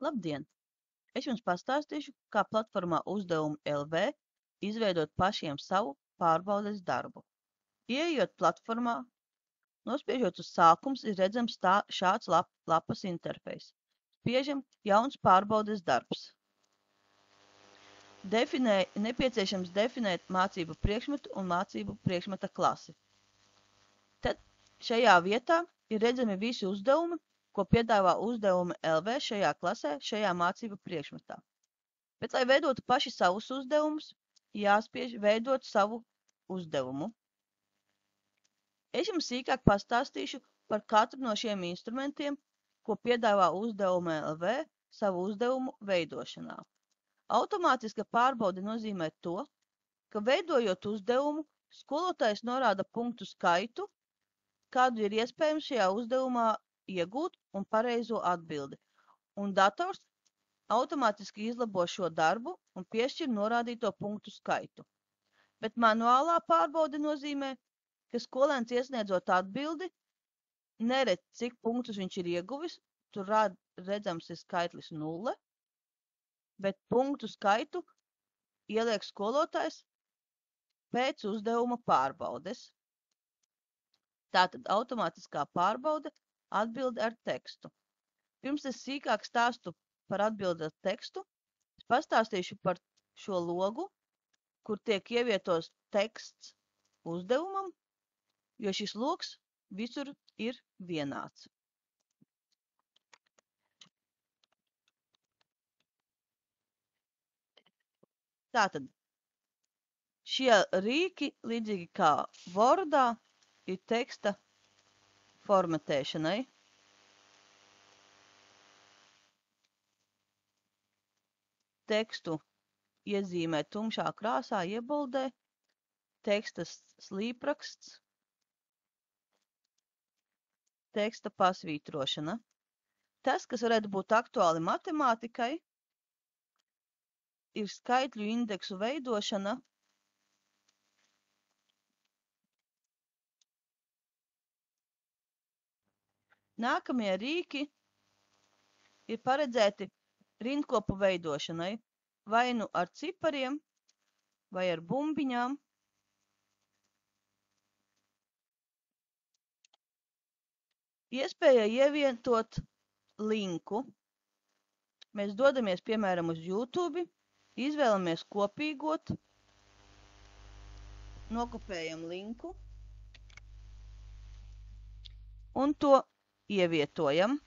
Labdien! Es jums pastāstīšu, kā platformā Uzdevumi LV izveidot pašiem savu pārbaudes darbu. Ieejot platformā, nospiežot uz sākums, ir redzams šāds lapas interfejs. Spiežam Jauns pārbaudes darbs. Nepieciešams definēt mācību priekšmetu un mācību priekšmeta klasi. Tad šajā vietā ir redzami visi uzdevumi, ko piedāvā Uzdevumi LV šajā klasē, šajā mācību priekšmetā. Bet, lai veidotu paši savus uzdevumus, jāspiež veidot savu uzdevumu. Es jums sīkāk pastāstīšu par katru no šiem instrumentiem, ko piedāvā Uzdevumi LV savu uzdevumu veidošanā. Automātiska pārbaude nozīmē to, ka veidojot uzdevumu, skolotājs norāda punktu skaitu, kādu ir iespējams šajā uzdevumā iegūt un pareizo atbildi, un dators automātiski izlabo šo darbu un piešķir norādīto punktu skaitu. Bet manuālā pārbaude nozīmē, ka skolēns iesniedzot atbildi, neredz, cik punktus viņš ir ieguvis, tur redzams ir skaitlis 0, bet punktu skaitu ieliek skolotājs pēc uzdevuma pārbaudes. Tātad automātiskā pārbaude atbilde ar tekstu. Pirms es sīkāk stāstu par atbildi ar tekstu, es pastāstīšu par šo logu, kur tiek ievietots teksts uzdevumam, jo šis logs visur ir vienāds. Tātad šie rīki, līdzīgi kā Wordā, ir teksta formatēšanai. Tekstu iezīmē tumšā krāsā, iebuldē, teksta slīpraksts, teksta pasvītrošana. Tas, kas varētu būt aktuāli matemātikai, ir skaitļu indeksu veidošana, nākamie rīki ir paredzēti rindkopu veidošanai, vai nu ar cipariem, vai ar bumbiņām. Iespēja ievietot linku. Mēs dodamies, piemēram, uz YouTube, izvēlamies kopīgot, nokopējam linku un to ievietojam.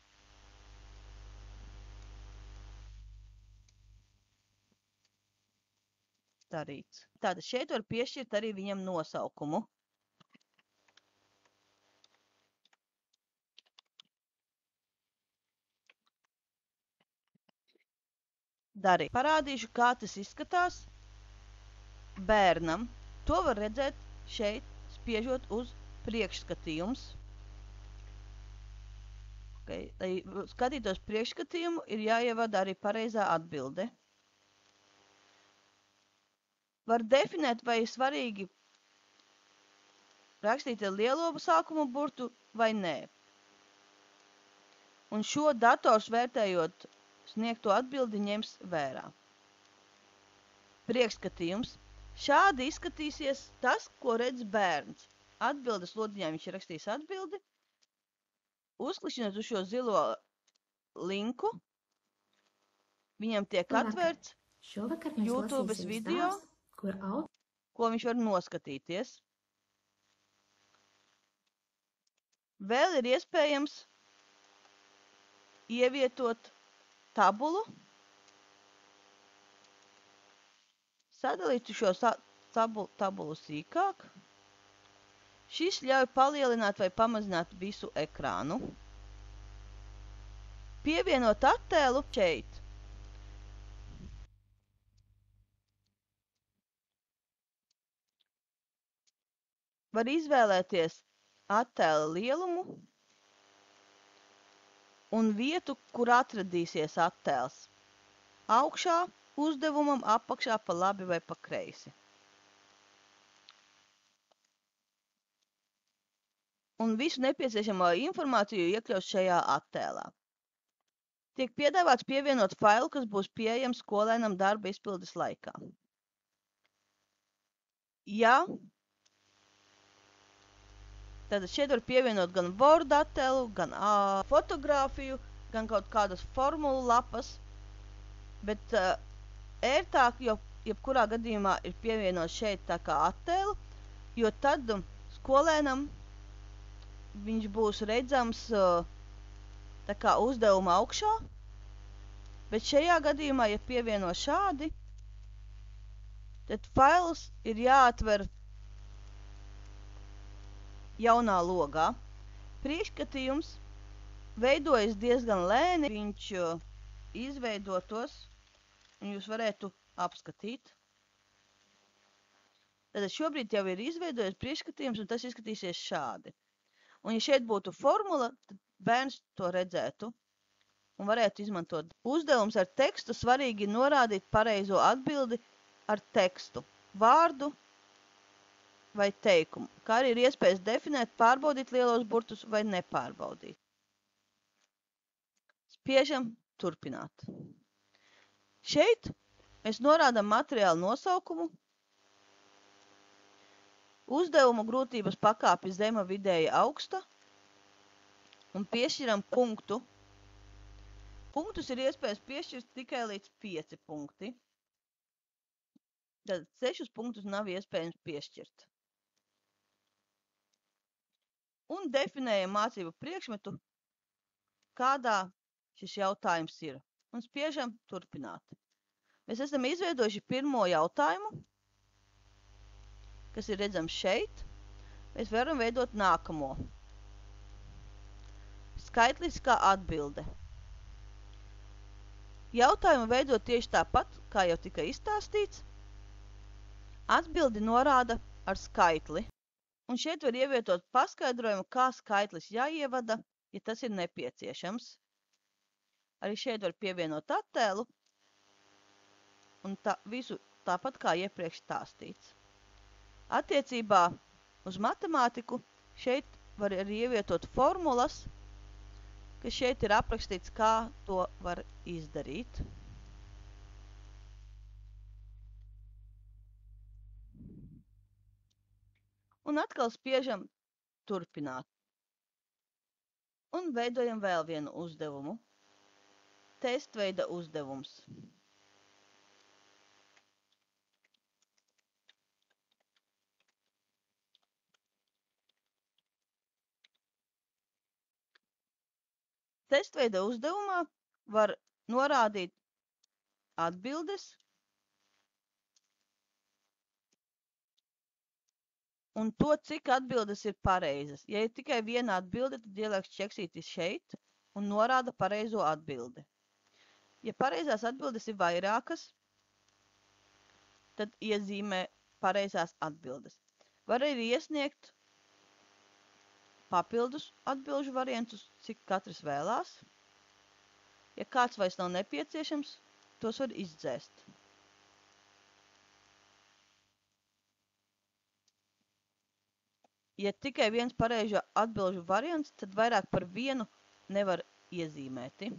Darīts. Tātad šeit var piešķirt arī viņam nosaukumu. Darīt. Parādīšu, kā tas izskatās bērnam. To var redzēt šeit, spiežot uz priekšskatījums. Lai skatītos priekšskatījumu, ir jāievada arī pareizā atbilde. Var definēt, vai ir svarīgi rakstīt ar lielo sākuma burtu vai nē. Un šo dators vērtējot sniegto atbildi ņems vērā. Priekšskatījums. Šādi izskatīsies tas, ko redz bērns. Atbildes lodiņā viņš rakstīs atbildi. Uzklišinot uz šo zilo linku, viņam tiek atvērts YouTube video, ko viņš var noskatīties. Vēl ir iespējams ievietot tabulu, sadalīt šo tabulu sīkāk. Šis ļauj palielināt vai pamazināt visu ekrānu. Pievienot attēlu šeit. Var izvēlēties attēla lielumu un vietu, kur atradīsies attēls. Augšā uzdevumam, apakšā pa labi vai pa kreisi. Un visu nepieciešamo informāciju iekļaus šajā attēlā. Tiek piedāvāts pievienot failu, kas būs pieejams skolēnam darba izpildes laikā. Ja, tad šeit var pievienot gan Word attēlu, gan fotogrāfiju, gan kaut kādas formulu lapas, bet ērtāk, jo jebkurā gadījumā ir pievienot šeit tā kā attēlu, jo tad skolēnam viņš būs redzams tā kā uzdevuma augšā, bet šajā gadījumā, ja pievieno šādi, tad fails ir jāatver jaunā logā. Priekšskatījums veidojas diezgan lēni, viņš izveidotos, un jūs varētu apskatīt. Tad šobrīd jau ir izveidojies priekšskatījums, un tas izskatīsies šādi. Un ja šeit būtu formula, tad bērns to redzētu un varētu izmantot. Uzdevums ar tekstu svarīgi norādīt pareizo atbildi ar tekstu, vārdu vai teikumu, kā arī ir iespējas definēt, pārbaudīt lielos burtus vai nepārbaudīt. Spiežam turpināt. Šeit mēs norādām materiālu nosaukumu, uzdevumu grūtības pakāpi zema, vidēja, augsta un piešķiram punktu. Punktus ir iespējas piešķirt tikai līdz 5 punkti. Tad 6 punktus nav iespējams piešķirt. Un definējam mācību priekšmetu, kādā šis jautājums ir. Un spiežam turpināt. Mēs esam izveidojuši pirmo jautājumu, kas ir redzams šeit. Mēs varam veidot nākamo. Skaitliskā atbilde. Jautājumu veidot tieši tāpat, kā jau tika izstāstīts. Atbildi norāda ar skaitli. Un šeit var ievietot paskaidrojumu, kā skaitlis jāievada, ja tas ir nepieciešams. Arī šeit var pievienot attēlu. Un visu tāpat kā iepriekš stāstīts. Attiecībā uz matemātiku šeit var arī ievietot formulas, kas šeit ir aprakstīts, kā to var izdarīt. Un atkal spiežam turpināt. Un veidojam vēl vienu uzdevumu. Testveida uzdevums. Testveida uzdevumā var norādīt atbildes un to, cik atbildes ir pareizas. Ja ir tikai viena atbilde, tad ieliek čeksīti šeit un norāda pareizo atbildi. Ja pareizās atbildes ir vairākas, tad iezīmē pareizās atbildes. Var arī iesniegt papildus atbilžu variantus, cik katrs vēlās. Ja kāds vairs nav nepieciešams, tos var izdzēst. Ja tikai viens pareizo atbilžu variants, tad vairāk par vienu nevar iezīmēti.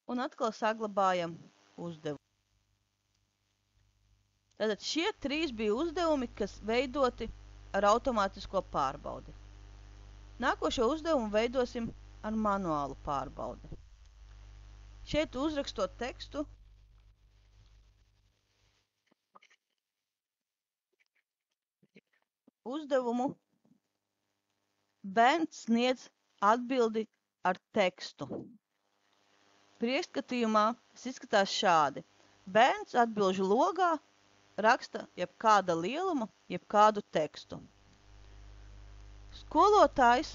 Un atkal saglabājam uzdevumu. Tātad šie 3 bija uzdevumi, kas veidoti ar automātisko pārbaudi. Nākošo uzdevumu veidosim ar manuālu pārbaudi. Šeit uzrakstot tekstu, uzdevumu bērns sniedz atbildi ar tekstu. Priekšskatījumā tas izskatās šādi. Bērns atbilžu logā raksta jebkāda lieluma, jebkādu tekstu. Skolotājs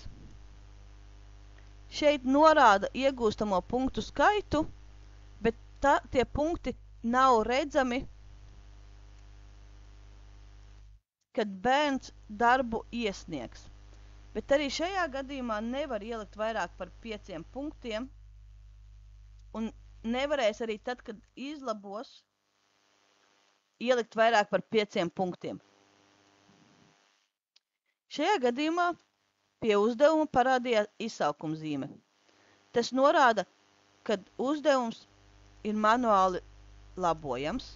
šeit norāda iegūstamo punktu skaitu, bet tie punkti nav redzami, kad bērns darbu iesniegs. Bet arī šajā gadījumā nevar ielikt vairāk par 5 punktiem, un nevarēs arī tad, kad izlabos, ielikt vairāk par 5 punktiem. Šajā gadījumā pie uzdevuma parādījās izsaukuma zīme. Tas norāda, ka uzdevums ir manuāli labojams.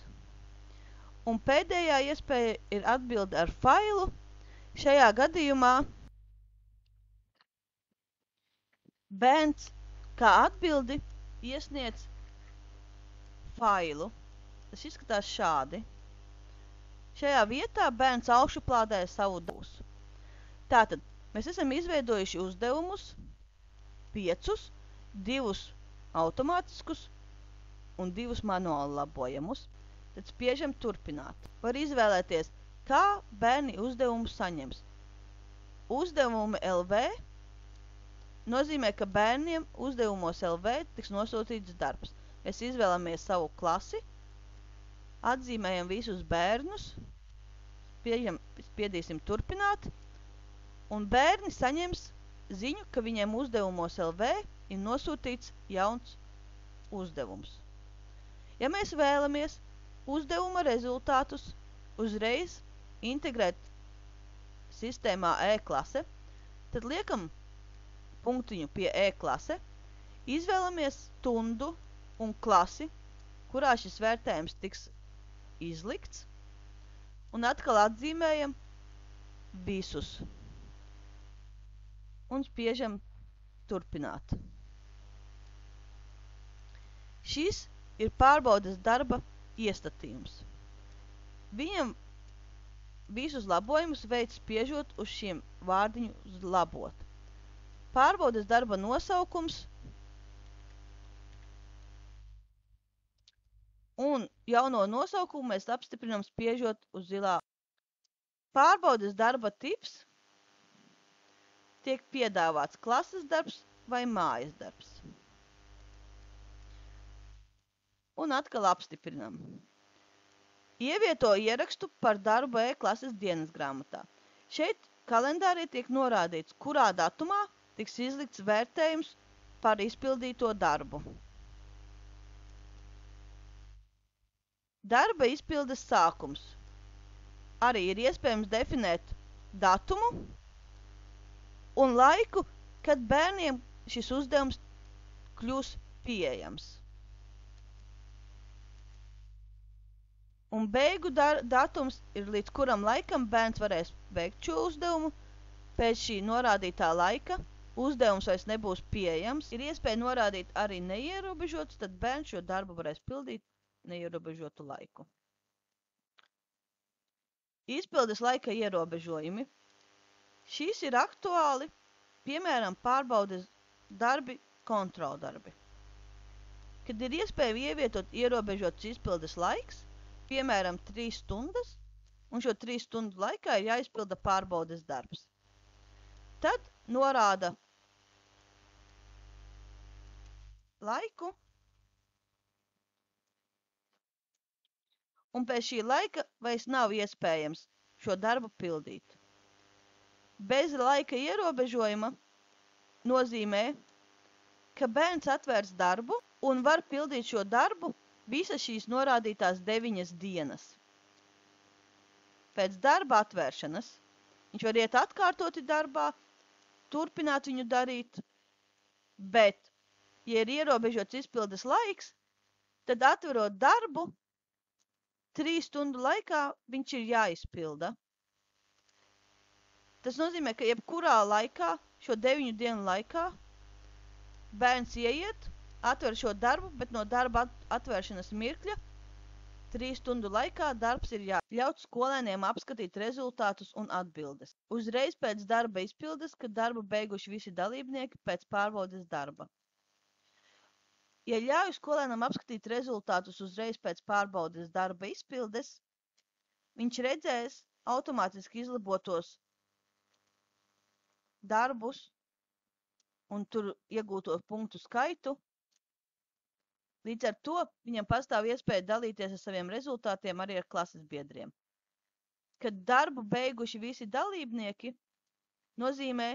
Un pēdējā iespēja ir atbilde ar failu. Šajā gadījumā bērns kā atbildi iesniedz failu. Tas izskatās šādi. Šajā vietā bērns augšuplādē savu dūsu. Tātad mēs esam izveidojuši uzdevumus 5, 2 automātiskus un 2 manuāli labojamus. Tad spiežam turpināt. Var izvēlēties, kā bērni uzdevumu saņems. Uzdevumi LV nozīmē, ka bērniem uzdevumos LV tiks nosūtīts darbs. Mēs izvēlamies savu klasi, atzīmējam visus bērnus, spiedīsim turpināt, un bērni saņems ziņu, ka viņiem uzdevumos LV ir nosūtīts jauns uzdevums. Ja mēs vēlamies uzdevuma rezultātus uzreiz integrēt sistēmā e-klase, tad liekam punktiņu pie e-klase, izvēlamies stundu un klasi, kurā šis vērtējums tiks izlikts, un atkal atzīmējam visus un spiežam turpināt. Šis ir pārbaudes darba iestatījums. Viņam visus labojumus veids spiežot uz šiem vārdiņu labot. Pārbaudes darba nosaukums un jauno nosaukumu mēs apstiprinām spiežot uz zilā. Pārbaudes darba tips tiek piedāvāts klases darbs vai mājas darbs. Un atkal apstiprinām. Ievieto ierakstu par darbu e-klases dienas grāmatā. Šeit kalendārī tiek norādīts, kurā datumā tiks izlikts vērtējums par izpildīto darbu. Darba izpildes sākums. Arī ir iespējams definēt datumu un laiku, kad bērniem šis uzdevums kļūs pieejams. Un beigu datums ir līdz kuram laikam bērns varēs veikt šo uzdevumu. Pēc šī norādītā laika uzdevums vairs nebūs pieejams. Ir iespēja norādīt arī neierobežots, tad bērns šo darbu varēs pildīt neierobežotu laiku. Izpildes laika ierobežojumi. Šīs ir aktuāli, piemēram, pārbaudes darbi, kontroldarbi. Kad ir iespēja ievietot ierobežots izpildes laiks, piemēram, 3 stundas, un šo 3 stundu laikā ir jāizpilda pārbaudes darbs. Tad norāda laiku, un pēc šī laika vairs nav iespējams šo darbu pildīt. Bez laika ierobežojuma nozīmē, ka bērns atvērs darbu un var pildīt šo darbu visas šīs norādītās 9 dienas. Pēc darba atvēršanas viņš var iet atkārtoti darbā, turpināt viņu darīt, bet, ja ir ierobežots izpildes laiks, tad atverot darbu, 3 stundu laikā viņš ir jāizpilda. Tas nozīmē, ka jebkurā laikā, šo 9 dienu laikā, bērns ieiet, atver šo darbu, bet no darba atvēršanas mirkļa 3 stundu laikā darbs ir jāļaut skolēniem apskatīt rezultātus un atbildes. Uzreiz pēc darba izpildes, kad darbu beiguši visi dalībnieki pēc pārbaudes darba. Ja ļauj skolēnam apskatīt rezultātus uzreiz pēc pārbaudes darba izpildes, viņš redzēs automātiski izlabotos darbus un tur iegūto punktu skaitu. Līdz ar to viņam pastāv iespēja dalīties ar saviem rezultātiem arī ar klases biedriem. Kad darbu beiguši visi dalībnieki, nozīmē,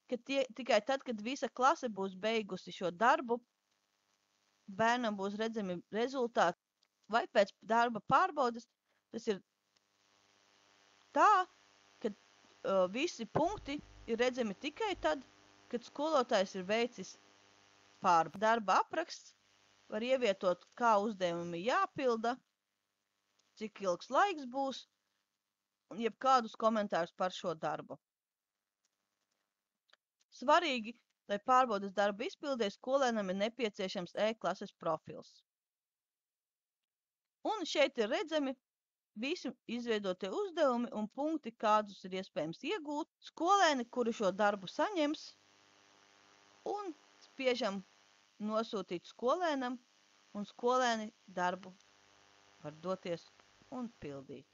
ka tikai tad, kad visa klase būs beigusi šo darbu, bērnam būs redzami rezultāti, vai pēc darba pārbaudes. Tas ir tā, ka visi punkti ir redzami tikai tad, kad skolotājs ir veicis pārbauda. Darba apraksts var ievietot, kā uzdevumi jāpilda, cik ilgs laiks būs, un jebkādus komentārus par šo darbu. Svarīgi, lai pārbaudas darba izpildē skolēnam ir nepieciešams e-klases profils. Un šeit ir redzami visi izveidotie uzdevumi un punkti, kādus ir iespējams iegūt. Skolēni, kuri šo darbu saņems, un spiežam nosūtīt skolēnam, un skolēni darbu var doties un pildīt.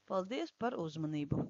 Paldies par uzmanību!